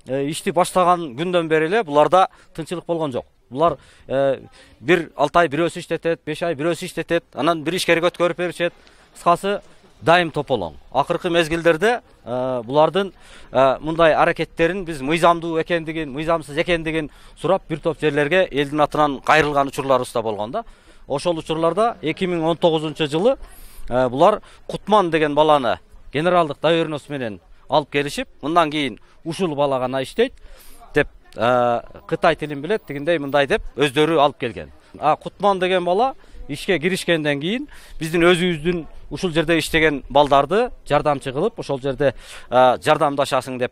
ишти баштаган күндөн бери эле буларда тынчылык болгон жок. Булар 6 ай бирөөсү иштетет, 5 ай бирөөсү иштетет, анан бир ишкерге өткөрүп беришет. Кыскасы дайым тополоң. Акыркы мезгилдерде булардын мындай аракеттерин биз мыйзамдуу экендигин, мыйзамсыз экендигин сурап бир топ жерлерге элдин атынан кайрылган учурларыбыз да болгон да. Ошол учурларда 2019-жылы булар Кутман деген баланы генералдык доверенность менен алып келишип, мындан кийин ушул бала гана иштейт деп Кытай тилин билет дегендей мындай деп өздөрү алып келген. Кутман деген бала ишке киришкенден кийин биздин өзүбүздүн ушул жерде иштеген балдарды жардамчы кылып, ошол жерде жардамдашасың деп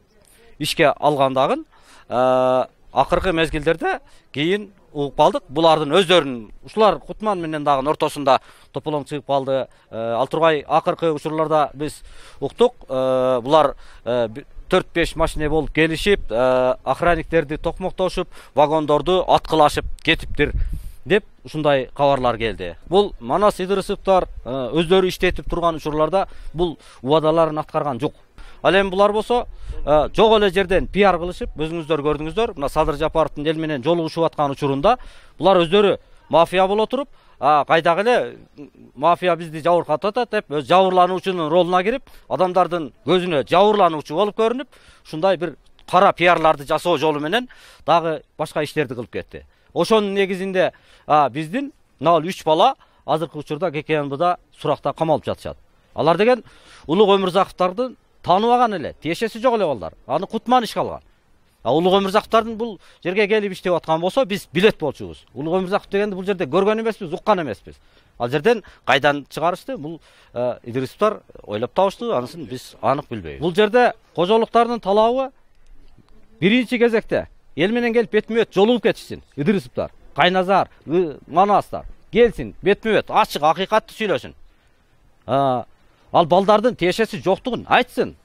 ишке алгандагын акыркы мезгилдерде кийин угуп калдык. Булардын өздөрүнүн ушулар Кутман менен дагы ортосунда тополоң чыгып калды. Ал тургай акыркы учурларда биз уктук. Булар 4-5 машина болуп келишип, охранниктерди токмоктошуп, вагондорду аткылашып кетиптир деп ушундай кабарлар келди. Бул Манас Идырысовдор өздөрү иштетип турган учурларда бул убадаларын аткарган жок. Ал эми булар болсо жок эле жерден пиар кылышып, өзүңүздөр көрдүңүздөр, мына Садыр Жапаровдун эл менен жолугушуп аткан учурунда булар өздөрү мафия боло туруп, кайдагы эле мафия бизди жабыркатып атат деп, өз жабырлануучунун ролуна кирип, адамдардын көзүнө жабырлануучу болуп көрүнүп, ушундай бир кара пиарларды жасоо жолу менен дагы башка иштерди кылып кетти. Ошонун негизинде биздин мына 3 бала азыркы учурда ККМБда суракта камалып жатышат. Алар деген Улуг Өмүрзаковдордун тааныбаган эле, тиешеси жок эле балдар. Аны Кутман ишке алган. Улуг Өмүрзаковдордун бул жерге келип иштеп аткан болсо, биз билет болчубуз. Улуг Өмүрзаков дегенди бул жерде көргөн эмеспиз, уккан эмеспиз. Ал жерден кайдан чыгарышты? Бул Идырысовдор ойлоп табышты, анысын биз анык билбейбиз. Бул жерде кожолуктардын талабы биринчи кезекте эл менен келип бетме-бет жолугуп кетишсин. Идырысовдор, Кайназар, Манастар келсин, бетме-бет ачык акыйкатты сүйлөсүн. Ал балдардын тиешеси жоктугун айтсын.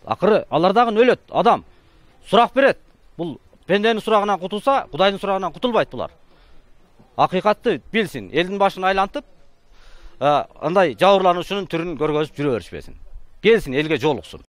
Акыры алар дагы өлөт адам. Сурак берет. Бул пенденин сурагынан кутулса, Кудайдын сурагынан кутулбайт булар. Акыйкатты билсин, элдин башын айлантып, андай жабырлануучунун түрүн көргөзүп жүрө беришпесин. Келсин, элге жолуксун.